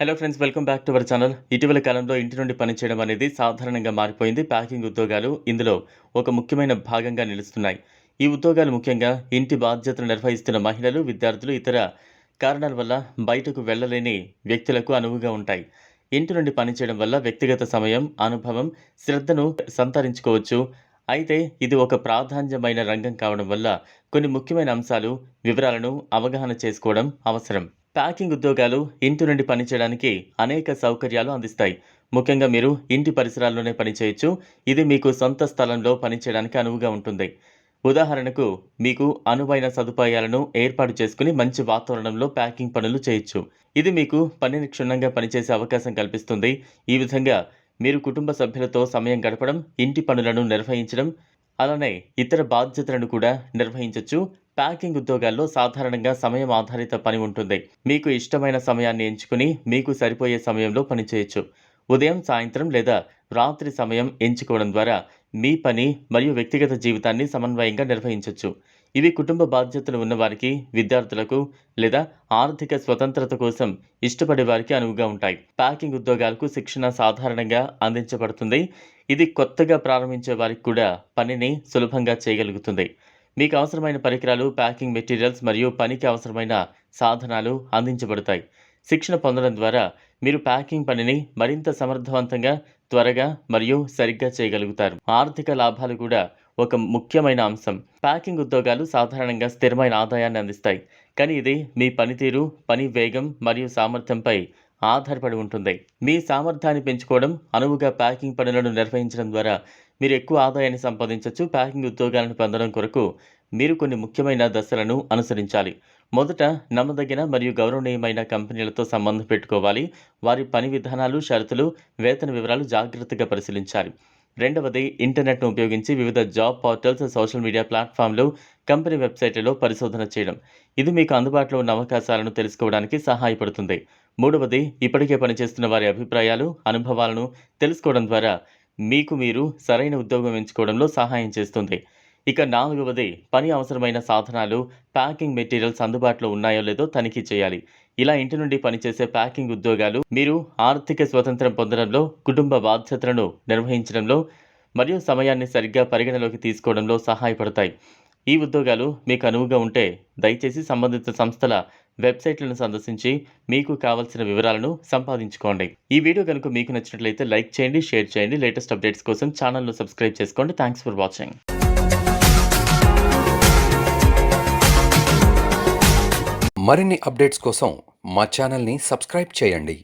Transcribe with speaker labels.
Speaker 1: Hello friends, welcome back to our channel. ఇటీవల కాలంలో ఇంటి నుండి పనిచేయడం అనేది సాధారణంగా మారిపోయింది. ప్యాకింగ్ ఉద్యోగాలు ఇందులో ఒక ముఖ్యమైన భాగంగా నిలుస్తున్నాయి. ఈ ఉద్యోగాలు ముఖ్యంగా ఇంటి బాధ్యతలు నిర్వహిస్తున్న మహిళలు, విద్యార్థులు, ఇతర కారణాల వల్ల బయటకు వెళ్ళలేని వ్యక్తులకు అనువుగా ఉంటాయి. ఇంటి నుండి పనిచేయడం వల్ల వ్యక్తిగత సమయం, అనుభవం, శ్రద్ధను సంతరించుకోవచ్చు. అయితే ఇది ఒక ప్రాధాన్యమైన రంగం కావడం వల్ల కొన్ని ముఖ్యమైన అంశాలు, వివరాలను అవగాహన చేసుకోవడం అవసరం. ప్యాకింగ్ ఉద్యోగాలు ఇంటి నుండి పనిచేయడానికి అనేక సౌకర్యాలు అందిస్తాయి. ముఖ్యంగా మీరు ఇంటి పరిసరాల్లోనే పనిచేయొచ్చు. ఇది మీకు సొంత స్థలంలో పనిచేయడానికి అనువుగా ఉంటుంది. ఉదాహరణకు, మీకు అనువైన సదుపాయాలను ఏర్పాటు చేసుకుని మంచి వాతావరణంలో ప్యాకింగ్ పనులు చేయొచ్చు. ఇది మీకు పనిని క్షుణ్ణంగా పనిచేసే అవకాశం కల్పిస్తుంది. ఈ విధంగా మీరు కుటుంబ సభ్యులతో సమయం గడపడం, ఇంటి పనులను నిర్వహించడం, అలానే ఇతర బాధ్యతలను కూడా నిర్వహించొచ్చు. ప్యాకింగ్ ఉద్యోగాల్లో సాధారణంగా సమయం ఆధారిత పని ఉంటుంది. మీకు ఇష్టమైన సమయాన్ని ఎంచుకుని మీకు సరిపోయే సమయంలో పనిచేయొచ్చు. ఉదయం, సాయంత్రం లేదా రాత్రి సమయం ఎంచుకోవడం ద్వారా మీ పని మరియు వ్యక్తిగత జీవితాన్ని సమన్వయంగా నిర్వహించొచ్చు. ఇవి కుటుంబ బాధ్యతలు ఉన్నవారికి, విద్యార్థులకు లేదా ఆర్థిక స్వతంత్రత కోసం ఇష్టపడే వారికి అనువుగా ఉంటాయి. ప్యాకింగ్ ఉద్యోగాలకు శిక్షణ సాధారణంగా అందించబడుతుంది. ఇది కొత్తగా ప్రారంభించే వారికి కూడా పనిని సులభంగా చేయగలుగుతుంది. మీకు అవసరమైన పరికరాలు, ప్యాకింగ్ మెటీరియల్స్ మరియు పనికి అవసరమైన సాధనాలు అందించబడతాయి. శిక్షణ పొందడం ద్వారా మీరు ప్యాకింగ్ పనిని మరింత సమర్థవంతంగా, త్వరగా మరియు సరిగ్గా చేయగలుగుతారు. ఆర్థిక లాభాలు కూడా ఒక ముఖ్యమైన అంశం. ప్యాకింగ్ ఉద్యోగాలు సాధారణంగా స్థిరమైన ఆదాయాన్ని అందిస్తాయి, కానీ ఇది మీ పనితీరు, పని వేగం మరియు సామర్థ్యంపై ఆధారపడి ఉంటుంది. మీ సామర్థ్యాన్ని పెంచుకోవడం, అనువుగా ప్యాకింగ్ పనులను నిర్వహించడం ద్వారా మీరు ఎక్కువ ఆదాయాన్ని సంపాదించవచ్చు. ప్యాకింగ్ ఉద్యోగాలను పొందడం కొరకు మీరు కొన్ని ముఖ్యమైన దశలను అనుసరించాలి. మొదట, నమ్మదగిన మరియు గౌరవనీయమైన కంపెనీలతో సంబంధం పెట్టుకోవాలి. వారి పని విధానాలు, షరతులు, వేతన వివరాలు జాగ్రత్తగా పరిశీలించాలి. రెండవది, ఇంటర్నెట్ను ఉపయోగించి వివిధ జాబ్ పోర్టల్స్, సోషల్ మీడియా ప్లాట్ఫామ్లు, కంపెనీ వెబ్సైట్లలో పరిశోధన చేయడం. ఇది మీకు అందుబాటులో ఉన్న అవకాశాలను తెలుసుకోవడానికి సహాయపడుతుంది. మూడవది, ఇప్పటికే పనిచేస్తున్న వారి అభిప్రాయాలు, అనుభవాలను తెలుసుకోవడం ద్వారా మీకు మీరు సరైన ఉద్యోగం ఎంచుకోవడంలో సహాయం చేస్తుంది. ఇక నాలుగవది, పని అవసరమైన సాధనాలు, ప్యాకింగ్ మెటీరియల్స్ అందుబాటులో ఉన్నాయో లేదో తనిఖీ చేయాలి. ఇలా ఇంటి నుండి పనిచేసే ప్యాకింగ్ ఉద్యోగాలు మీరు ఆర్థిక స్వతంత్రం పొందడంలో, కుటుంబ బాధ్యతలను నిర్వహించడంలో మరియు సమయాన్ని సరిగ్గా పరిగణలోకి తీసుకోవడంలో సహాయపడతాయి. ఈ ఉద్యోగాలు మీకు అనువుగా ఉంటే దయచేసి సంబంధిత సంస్థల వెబ్సైట్లను సందర్శించి మీకు కావాల్సిన వివరాలను సంపాదించుకోండి. ఈ వీడియో కనుక మీకు నచ్చినట్లయితే లైక్ చేయండి, షేర్ చేయండి. లేటెస్ట్ అప్డేట్స్ కోసం ఛానల్ను సబ్స్క్రైబ్ చేసుకోండి. Thanks for watching.
Speaker 2: మరిన్ని అప్డేట్స్ కోసం మా ఛానల్ని సబ్స్క్రైబ్ చేయండి.